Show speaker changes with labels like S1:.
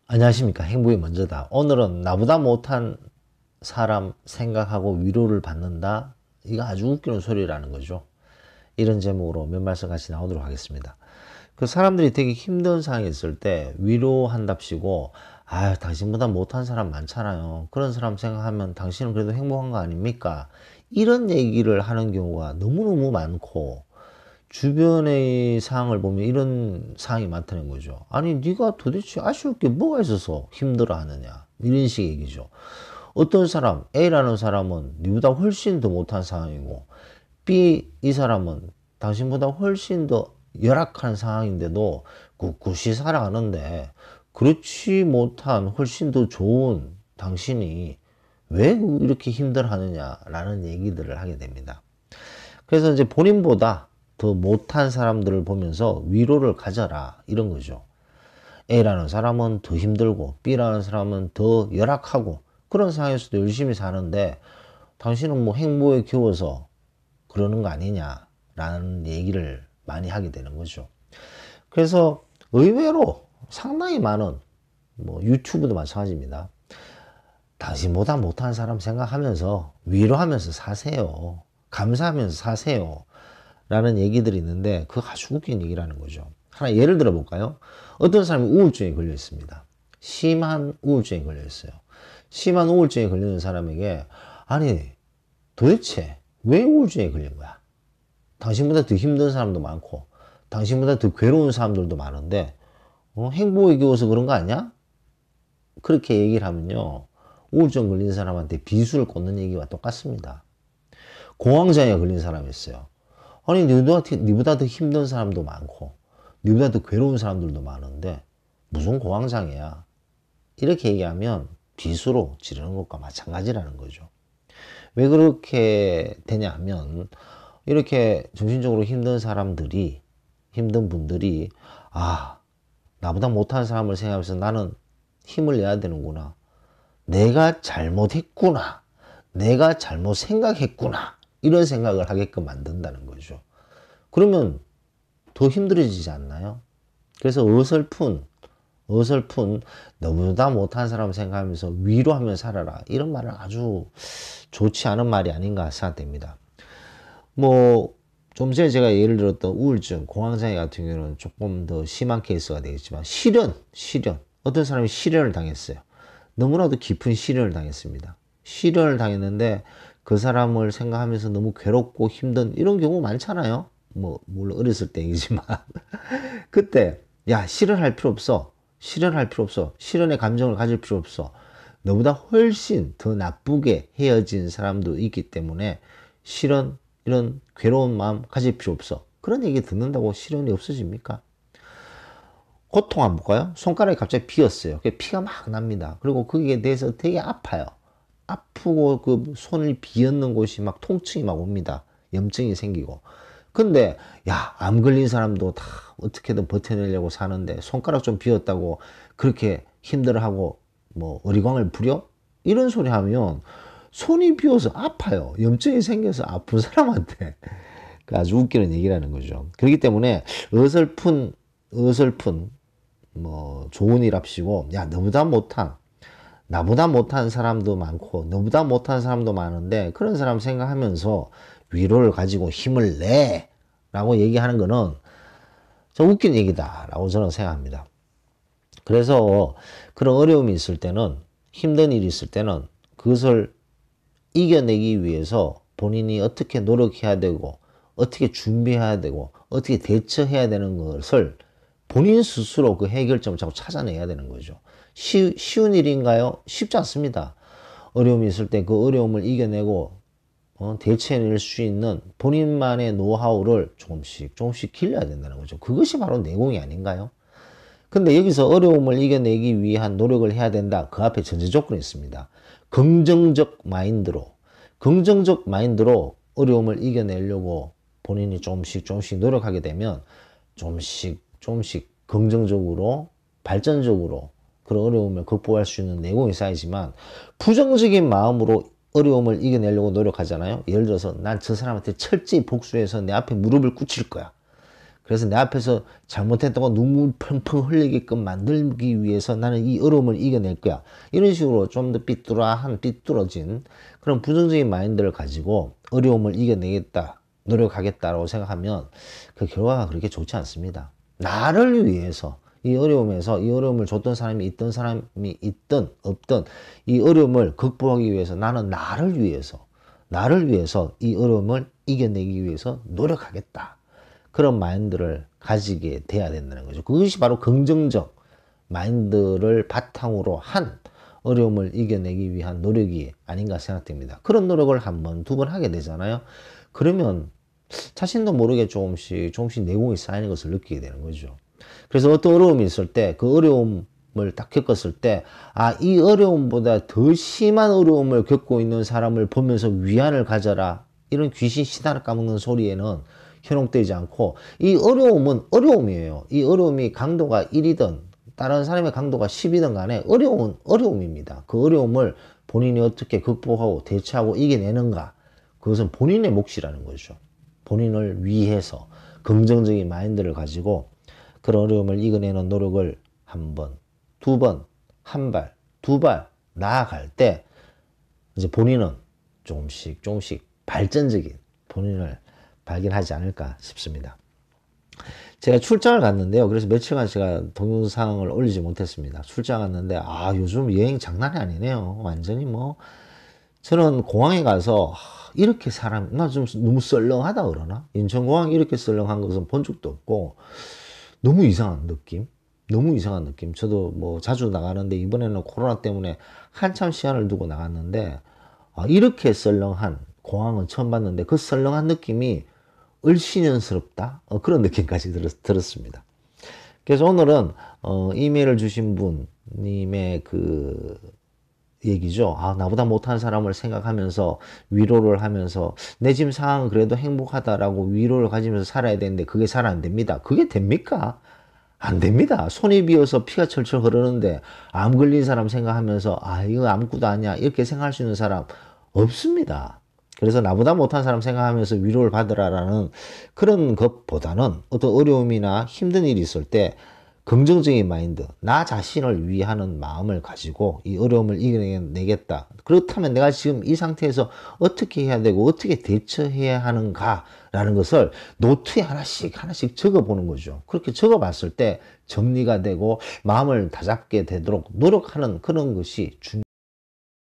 S1: 안녕하십니까. 행복이 먼저다. 오늘은 나보다 못한 사람 생각하고 위로를 받는다. 이거 아주 웃기는 소리라는 거죠. 이런 제목으로 몇 말씀 같이 나오도록 하겠습니다. 그 사람들이 되게 힘든 상황에 있을 때 위로한답시고, 아, 당신보다 못한 사람 많잖아요. 그런 사람 생각하면 당신은 그래도 행복한 거 아닙니까? 이런 얘기를 하는 경우가 너무너무 많고, 주변의 상황을 보면 이런 상황이 많다는 거죠. 아니, 네가 도대체 아쉬울 게 뭐가 있어서 힘들어 하느냐. 이런 식의 얘기죠. 어떤 사람, A라는 사람은 네보다 훨씬 더 못한 상황이고, B, 이 사람은 당신보다 훨씬 더 열악한 상황인데도 꿋꿋이 살아가는데, 그렇지 못한 훨씬 더 좋은 당신이 왜 이렇게 힘들어 하느냐라는 얘기들을 하게 됩니다. 그래서 이제 본인보다 더 못한 사람들을 보면서 위로를 가져라 이런 거죠. A라는 사람은 더 힘들고 B라는 사람은 더 열악하고 그런 상황에서도 열심히 사는데 당신은 뭐 행복에 겨워서 그러는 거 아니냐라는 얘기를 많이 하게 되는 거죠. 그래서 의외로 상당히 많은 뭐 유튜브도 마찬가지입니다. 당신보다 못한 사람 생각하면서 위로하면서 사세요. 감사하면서 사세요. 라는 얘기들이 있는데 그거 아주 웃긴 얘기라는 거죠. 하나 예를 들어 볼까요? 어떤 사람이 우울증에 걸려 있습니다. 심한 우울증에 걸려 있어요. 심한 우울증에 걸리는 사람에게 아니 도대체 왜 우울증에 걸린 거야? 당신보다 더 힘든 사람도 많고 당신보다 더 괴로운 사람들도 많은데 행복에 겨워서 그런 거 아니야? 그렇게 얘기를 하면요. 우울증 걸린 사람한테 비수를 꽂는 얘기와 똑같습니다. 공황장애가 걸린 사람이 있어요. 아니, 니보다 더 힘든 사람도 많고, 니보다 더 괴로운 사람들도 많은데, 무슨 공황장애야? 이렇게 얘기하면 비수로 지르는 것과 마찬가지라는 거죠. 왜 그렇게 되냐 하면, 이렇게 정신적으로 힘든 사람들이, 힘든 분들이, 아, 나보다 못한 사람을 생각하면서 나는 힘을 내야 되는구나. 내가 잘못했구나. 내가 잘못 생각했구나. 이런 생각을 하게끔 만든다는 거죠. 그러면 더 힘들어지지 않나요? 그래서 어설픈, 너보다 못한 사람 생각하면서 위로하며 살아라. 이런 말은 아주 좋지 않은 말이 아닌가 생각됩니다. 뭐, 좀 전에 제가 예를 들었던 우울증, 공황장애 같은 경우는 조금 더 심한 케이스가 되겠지만, 실연. 어떤 사람이 실연을 당했어요. 너무나도 깊은 시련을 당했습니다. 시련을 당했는데 그 사람을 생각하면서 너무 괴롭고 힘든 이런 경우 많잖아요. 뭐 물론 어렸을 때 얘기지만 그때 야 실현할 필요 없어. 실현할 필요 없어. 실현의 감정을 가질 필요 없어. 너보다 훨씬 더 나쁘게 헤어진 사람도 있기 때문에 실현 이런 괴로운 마음 가질 필요 없어. 그런 얘기 듣는다고 실현이 없어집니까? 고통 한번 볼까요? 손가락이 갑자기 비었어요. 피가 막 납니다. 그리고 거기에 대해서 되게 아파요. 아프고 그 손을 비었는 곳이 막 통증이 막 옵니다. 염증이 생기고. 근데 야, 암 걸린 사람도 다 어떻게든 버텨내려고 사는데 손가락 좀 비었다고 그렇게 힘들어하고 뭐 어리광을 부려? 이런 소리 하면 손이 비어서 아파요. 염증이 생겨서 아픈 사람한테. 그 아주 웃기는 얘기라는 거죠. 그렇기 때문에 어설픈 뭐 좋은 일 합시고 야 나보다 못한 사람도 많고 너보다 못한 사람도 많은데 그런 사람 생각하면서 위로를 가지고 힘을 내 라고 얘기하는 거는 좀 웃긴 얘기다 라고 저는 생각합니다. 그래서 그런 어려움이 있을 때는 힘든 일이 있을 때는 그것을 이겨내기 위해서 본인이 어떻게 노력해야 되고 어떻게 준비해야 되고 어떻게 대처해야 되는 것을 본인 스스로 그 해결점을 자꾸 찾아내야 되는 거죠. 쉬운 일인가요? 쉽지 않습니다. 어려움이 있을 때 그 어려움을 이겨내고 대처해낼 수 있는 본인만의 노하우를 조금씩 길러야 된다는 거죠. 그것이 바로 내공이 아닌가요? 근데 여기서 어려움을 이겨내기 위한 노력을 해야 된다. 그 앞에 전제 조건이 있습니다. 긍정적 마인드로, 긍정적 마인드로 어려움을 이겨내려고 본인이 조금씩 노력하게 되면 조금씩 긍정적으로, 발전적으로 그런 어려움을 극복할 수 있는 내공이 쌓이지만 부정적인 마음으로 어려움을 이겨내려고 노력하잖아요. 예를 들어서 난 저 사람한테 철저히 복수해서 내 앞에 무릎을 꿇칠 거야. 그래서 내 앞에서 잘못했다고 눈물 펑펑 흘리게끔 만들기 위해서 나는 이 어려움을 이겨낼 거야. 이런 식으로 좀 더 삐뚤어진 그런 부정적인 마인드를 가지고 어려움을 이겨내겠다, 노력하겠다라고 생각하면 그 결과가 그렇게 좋지 않습니다. 나를 위해서 이 어려움에서 이 어려움을 줬던 사람이 있든 없든 이 어려움을 극복하기 위해서 나는 나를 위해서 이 어려움을 이겨내기 위해서 노력하겠다. 그런 마인드를 가지게 돼야 된다는 거죠. 그것이 바로 긍정적 마인드를 바탕으로 한 어려움을 이겨내기 위한 노력이 아닌가 생각됩니다. 그런 노력을 한 번, 두 번 하게 되잖아요. 그러면 자신도 모르게 조금씩 내공이 쌓이는 것을 느끼게 되는 거죠. 그래서 어떤 어려움이 있을 때 그 어려움을 딱 겪었을 때, 아, 이 어려움보다 더 심한 어려움을 겪고 있는 사람을 보면서 위안을 가져라. 이런 귀신 시다를 까먹는 소리에는 현혹되지 않고, 이 어려움은 어려움이에요. 이 어려움이 강도가 1이든 다른 사람의 강도가 10이든 간에 어려움은 어려움입니다. 그 어려움을 본인이 어떻게 극복하고 대처하고 이겨내는가. 그것은 본인의 몫이라는 거죠. 본인을 위해서 긍정적인 마인드를 가지고 그런 어려움을 이겨내는 노력을 한 번, 두 번, 한 발, 두 발 나아갈 때 이제 본인은 조금씩 발전적인 본인을 발견하지 않을까 싶습니다. 제가 출장을 갔는데요. 그래서 며칠간 제가 동영상을 올리지 못했습니다. 출장 갔는데 요즘 여행 장난이 아니네요. 완전히 뭐 저는 공항에 가서 이렇게 나 좀 너무 썰렁하다 그러나? 인천공항이 이렇게 썰렁한 것은 본 적도 없고 너무 이상한 느낌. 저도 뭐 자주 나가는데 이번에는 코로나 때문에 한참 시간을 두고 나갔는데 이렇게 썰렁한 공항은 처음 봤는데 그 썰렁한 느낌이 을씨년스럽다? 그런 느낌까지 들었습니다. 그래서 오늘은 이메일을 주신 분님의 그 얘기죠. 나보다 못한 사람을 생각하면서 위로를 하면서 내 지금 상황은 그래도 행복하다라고 위로를 가지면서 살아야 되는데 그게 잘 안 됩니다. 그게 됩니까? 안 됩니다. 손이 비어서 피가 철철 흐르는데 암 걸린 사람 생각하면서 이거 아무것도 아니야 이렇게 생각할 수 있는 사람 없습니다. 그래서 나보다 못한 사람 생각하면서 위로를 받으라라는 그런 것보다는 어떤 어려움이나 힘든 일이 있을 때 긍정적인 마인드, 나 자신을 위하는 마음을 가지고 이 어려움을 이겨내겠다. 그렇다면 내가 지금 이 상태에서 어떻게 해야 되고 어떻게 대처해야 하는가라는 것을 노트에 하나씩 적어보는 거죠. 그렇게 적어봤을 때 정리가 되고 마음을 다잡게 되도록 노력하는 그런 것이 중요합니다.